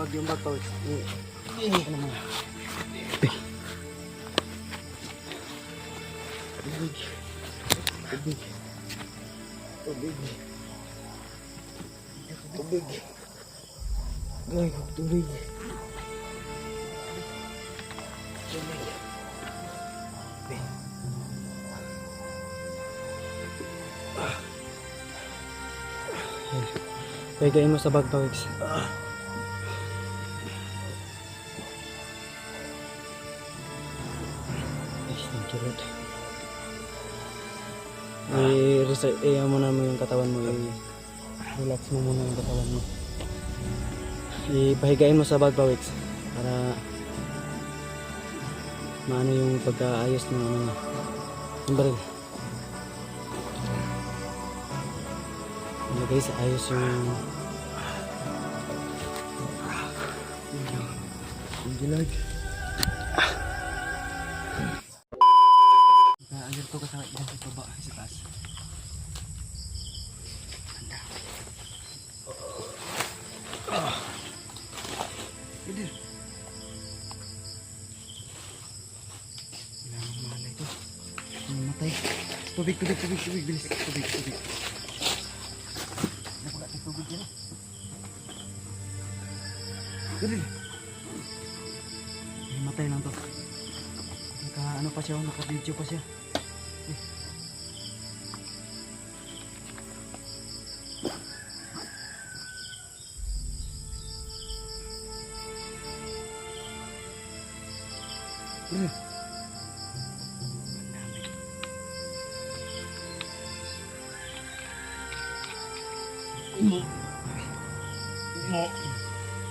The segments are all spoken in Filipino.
Yung bato. Tubig. Tubig. Tubig. Tubig. Ay, tubig. Pagayin mo sa bag, Pawiks. Muna mo yung katawan mo, relax mo muna yung katawan mo. Ipahigain mo sa bag, Pawiks, para maano yung pagkaayos ng yung baril. Ilagay sa ayos yung gilag. Agad to kasakit dyan sa baba, sa taas. Bidir. Kailangan mahalay ito. Mamatay. Tubig, bilis. Tubig. Napagat ng tubig yan. Bidir. Mamatay lang to. Ano pa siya, naka-video pa siya.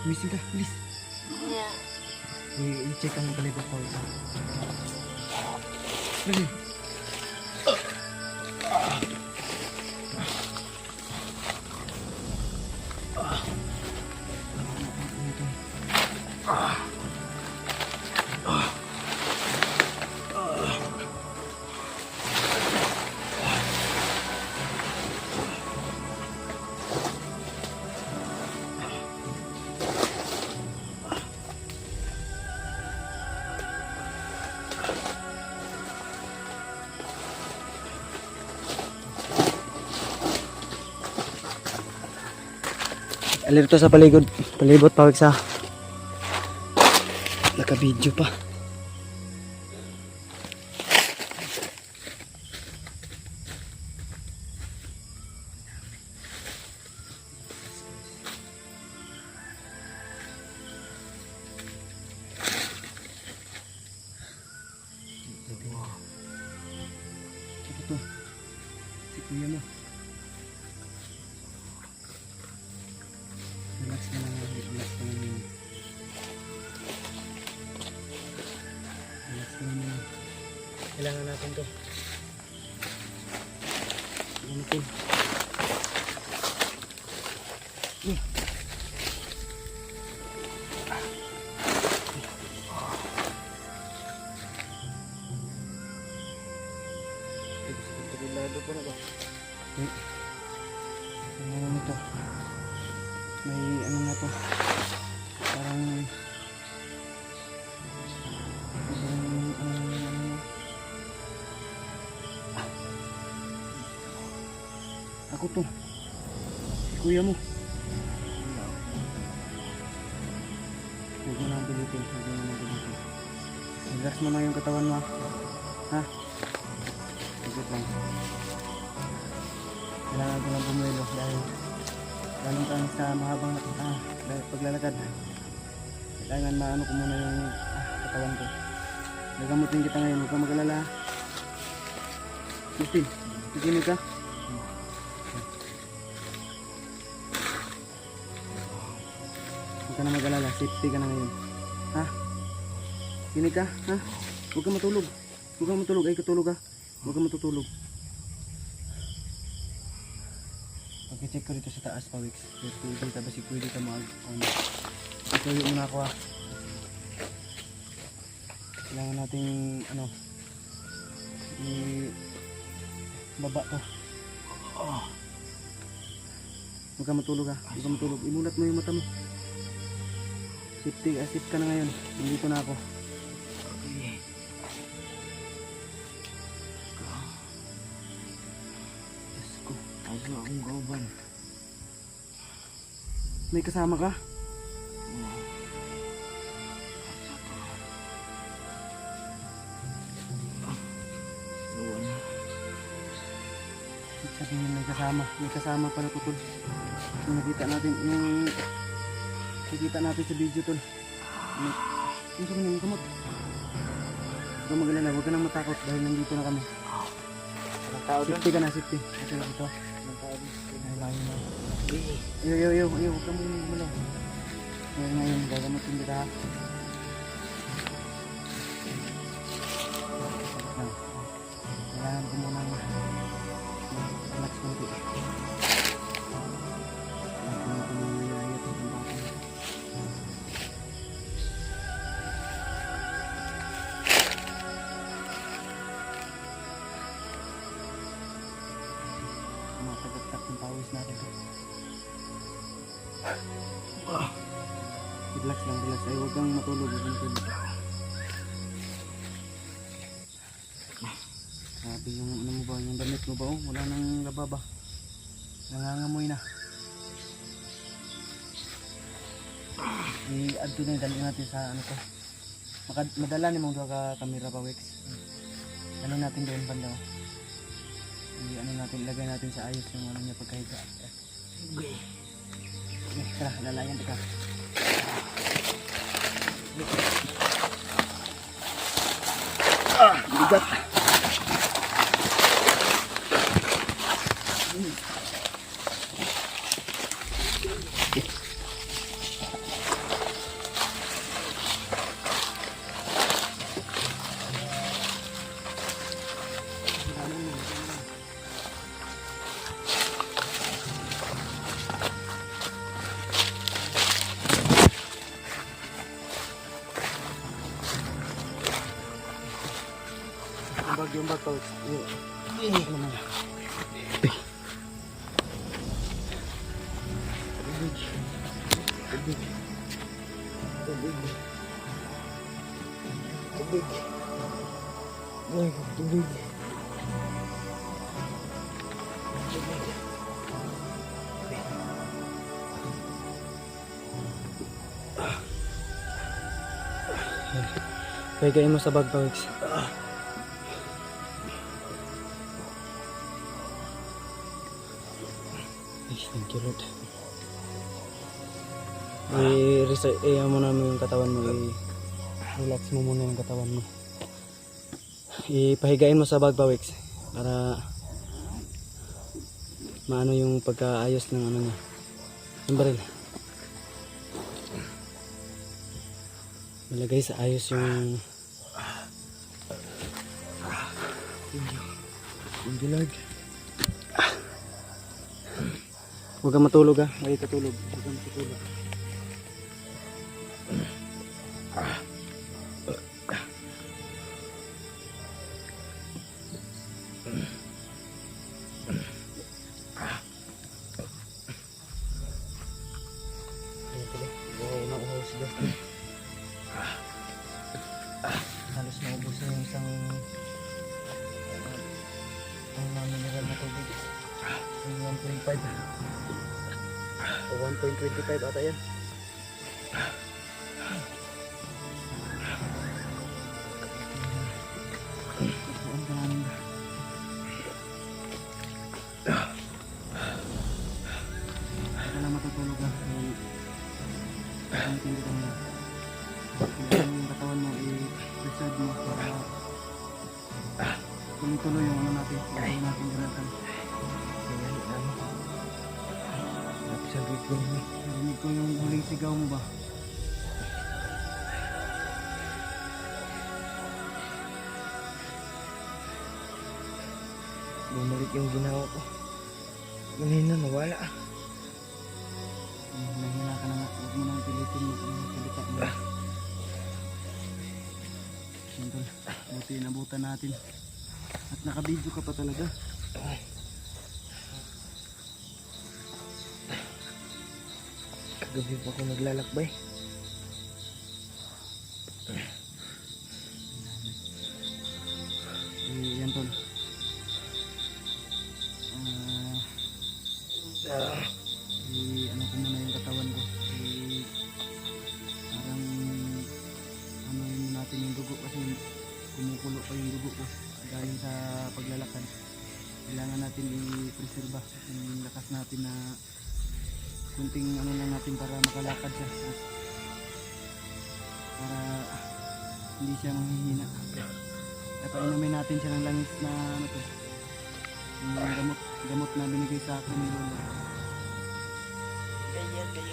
Missing ka, please. I-check ang palibot ko. Ready? Alerto sa palibot, Pawiks ha. Naka-video pa. Ito. Si kuya mo. Relax ka lang. Kailangan natin to. Natin. Kabilado po na ba? Ano to? May ano nga to? Parang ako to. Si kuya mo. Huwag mo lang pilitin. Relax mo na yung katawan mo. Ha? Sigit lang. Kailangan ko lang bumuelo dahil lalong sa mahabang paglalakad. Kailangan maano ko muna yung katawan ko. Nagamutin kita ngayon. Huwag kang mag-alala. Justin, tiginig ka. Huwag ka na mag-alala. Safety ka na ngayon. Ha? Tiginig ka. Ha? Huwag kang matulog. Huwag kang matulog. Ay, katulog ka. Huwag kang matutulog. Pag-check ko dito sa taas pa, Wix. Pwede ka ba si pwede ka mag-on. Ito yung una ko, kailangan nating baba to. Huwag ka matulog, huwag ka matulog. Imulat mo yung mata mo. Sip ka na ngayon. Nandito na ako. Okay. Diyos ko, asa akong kauban. May kasama ka? Sabihin may kasama pala to, tol. Yung nakita natin sa video, tol. Yung sa kanya, kamot. Huwag kang mag-alala, huwag ka nang matakot dahil nandito na kami. Anong tao doon? Safety ka na, safety. Kasi na dito. Anong tao doon? Ay, layo na. Okay. Yo, huwag kang malaw. Ngayon, gagamutin kita, ha. Kailangan ko muna relax konti. Matagagtak ng pawis natin. Relax lang, relax. Ay, huwag kang matulog, huwag kang matulog. Sabi yung ano mo ba, yung damit mo ba, wala nang lababa. Nangangamoy na. I-add to na yung dali natin sa ano to. Madala ni mong doon ka camera pa, Wex. Ano natin doon banda, ano natin, ilagay natin sa ayos yung ano niya pagkahiga. Okay. Tara, lalayan ka. Bigat. Yung bag ko. Ano mo? Tubig. Ay, tubig. Pagayin mo sa bag pa, Wex. Thank you, Lord. Mo na mo yung katawan mo. Relax mo muna yung katawan mo. Ipahigain mo sa bag pa, Wex. Para maano yung pagkaayos ng ano niya. Yung baril. Malagay sa ayos yung... Thank you, Lord. Huwag kang matulog, ha. Huwag kang matulog. Huwag kang matulog. Halos naubos na yung isang mineral na tubig. Yung 1.5 o 1.25 ata yan. Ito lang matutulog lang. Hindi ko na. Yung katawan mo i-preserve mo para tuloy-tuloy yung ano natin. Yung natin ganatan. Narinig ko yung huling sigaw mo ba? Bumalik yung ginawa ko. Kanina nawala. Nahila ka na nga. Huwag mo nang pilitin mo. Pilita mo. Yan tol. Buti inabutan natin. At nakabidyo ka pa talaga. Kagabi pa ako naglalakbay. Yan tol. Ano ko muna yung katawan ko. Parang ano yun natin yung dugo kasi kumukulo pa yung dugo ko galing sa paglalakad. Kailangan natin i-preserve yung lakas natin na kunting ano lang natin para makalakad siya. Para hindi siya manghihina. Kaya painumin natin siya ng langis na ano to. Yung gamot na binigay sa akin ni Lola.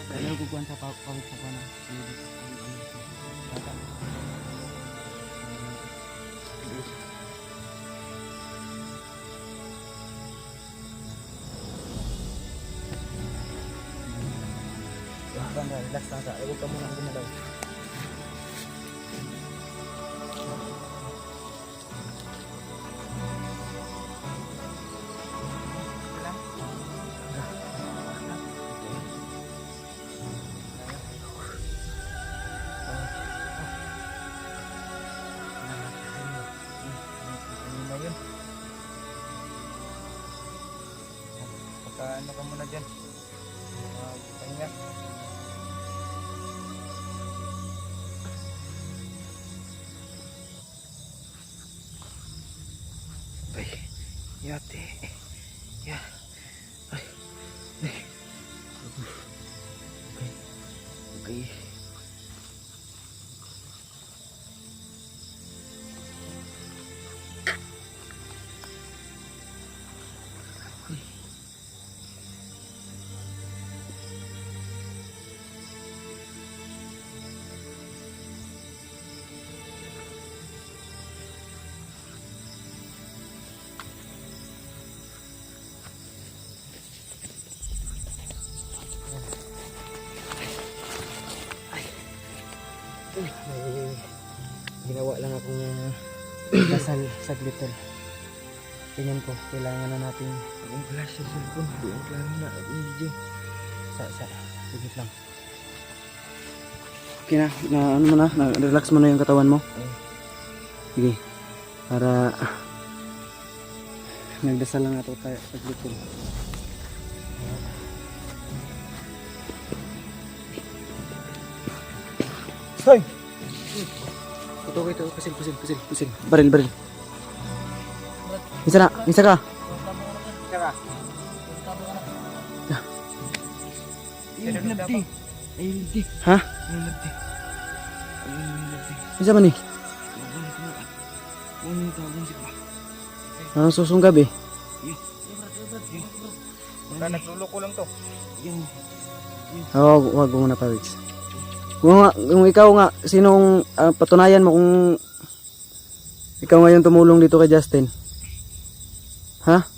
Kaya kukuhan sa pawit sa pana. Relax lang sa. Huwag ka muna gumalaw. Ano ka muna dyan? Pahinga. Ay, yate. Ya. Ay. Ay. Okay. Okay. May ginawa lang akong dasal saglit tol. Tingnan ko, kailangan na natin ang flash sa cellphone. Doon klaro na ang video. Saglit lang. Okay na ano mo na, relax mo na yung katawan mo. Sige. Para nagdasal lang ato tayo saglit tol. Hoy! Ito, pusil. Baril. Isa ka. Ha? Isa man eh. Anong susunggabi? Nagluloko lang to. Wag mo na pa, Wix. Kung ikaw nga, sinong patunayan mo kung ikaw ngayon tumulong dito kay Justin? Ha?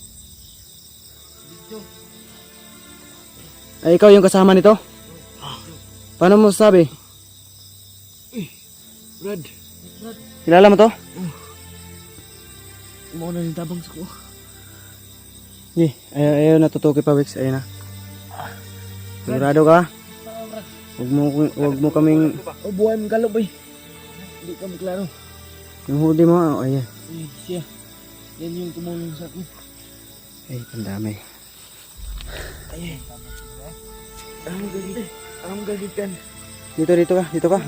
Ay, ikaw yung kasama nito? Paano mo sabi? Brad. Kilala mo to? Muna yung tabang sa ko. Ayaw natutuki pa, Wix. Ayun na. Sigurado ka? Huwag mo kaming... Oh, buhay mong kalop eh. Hindi ka maklaro. Yung huli mo, ayan. Siya. Yan yung tumulong sa akin. Ay, pandamay. Ayan. Ang galitan. Dito ka.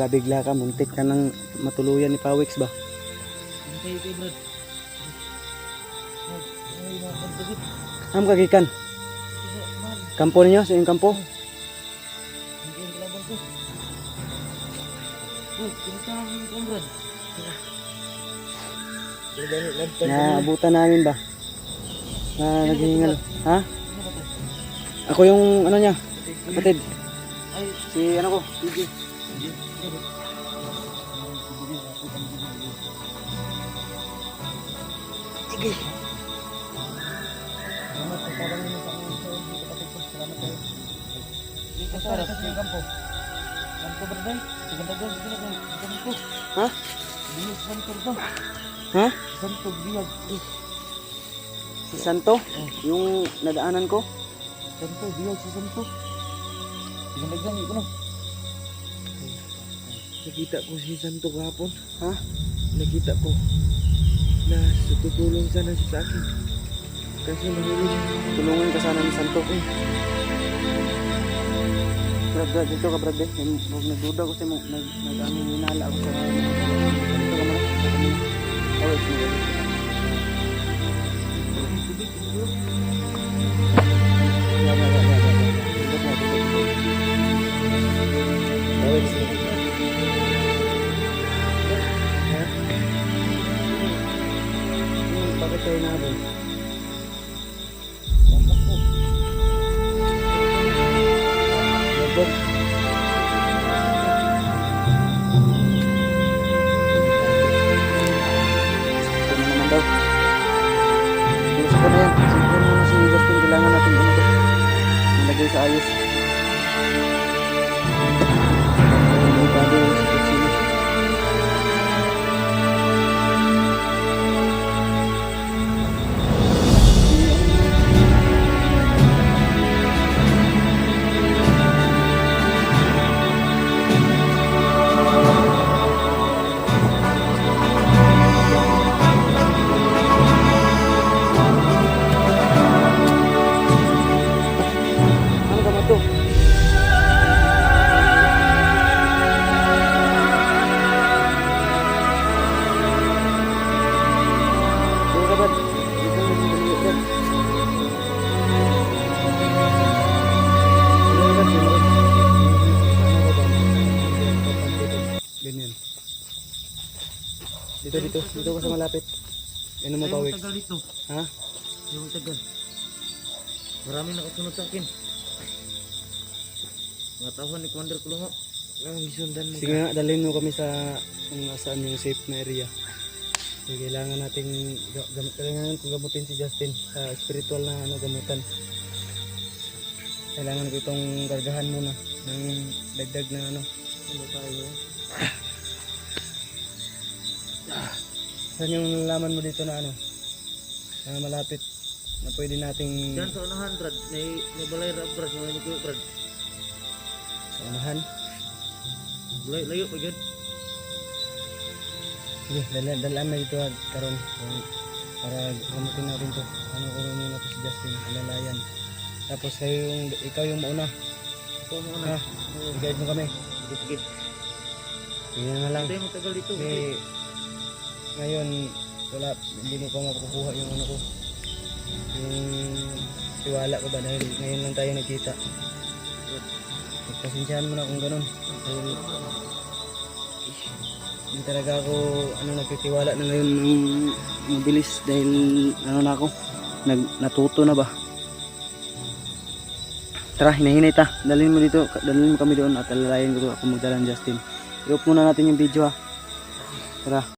Bigla ka. Muntik ka ng matuluyan ni Pawix ba? Kayo, Brad. Ang kagikan. Kampo ninyo, sa yung kampo. Naabutan namin ba? Na naghihingal. Ha? Ako yung ano niya, kapatid. Si ano ko, Gigi. Sige. Parang yun sa kapatid ko. Salamat kayo. Ito para sa yung kampo. Kampo brother. Tiganda doon. Kampo. Ha? Binig santo to. Ha? Santo biyag. Si Santo? Yung nadaanan ko? Santo biyag si Santo. Tiganda doon. Ito na. Nakita ko si Santo kahapon. Ha? Nakita ko na tutulong sana siya sa akin. Kasi nahuli siya. Tulungan ka sana ni Santo. Brad, dito ka Brad. Huwag nagduda ko sa'yo. Nag-aming hinala ako sa dito ka muna. Alright, sige. Bakit kayo nabol? Nabol. Ito na naman daw. Gusto ko na yan. Siyempre muna si Justin. Kailangan natin ano to. Malagay sa ayos. Delikado yung sitwasyon. Ano ka ba to? Ano ka ba? Dito mo yung dali dyan. Ano ka ba? Ganyan. Dito ka sa malapit. Ano mo pa, Wix? Tagal dito. Ha? Yung tagal. Marami nakasunod sa akin. Mga tawhan ni Commander Kulungo. Ang isundan mo. Sige nga, dalhin mo kami sa kung saan yung safe na area. Kasi kailangan nating kailangan kong gamutin si Justin sa spiritual na ano, gamutan. Kailangan ko itong gargahan muna ng dagdag na ano. Ano tayo? Saan yung nalaman mo dito na ano? Na malapit na pwede nating Diyan sa unahan, Brad. May balay ra, Brad. May kuyo, Brad. sa unahan. Layo pa dyan. Sige, dalaan na dito karon para gamutin natin to. Ano ko muna to si Justin, alalayan. Tapos ikaw yung mauna. Ito mo Ha? na. I-guide mo kami. Sige. Sige na lang. Hindi mo tagal dito. Kasi ngayon wala, hindi mo pa makukuha yung ano ko. Yung tiwala ko ba dahil ngayon lang tayo nagkita. Pagpasensyahan mo na kung ganun. Dahil hindi talaga ako nagtitiwala na ngayon ng mabilis dahil ano na ako, natuto na ba. Tara, hinahinay ta. Dalhin mo kami doon at alalayan ko ako magdala ng Justin. I-off muna natin yung video ha. Tara.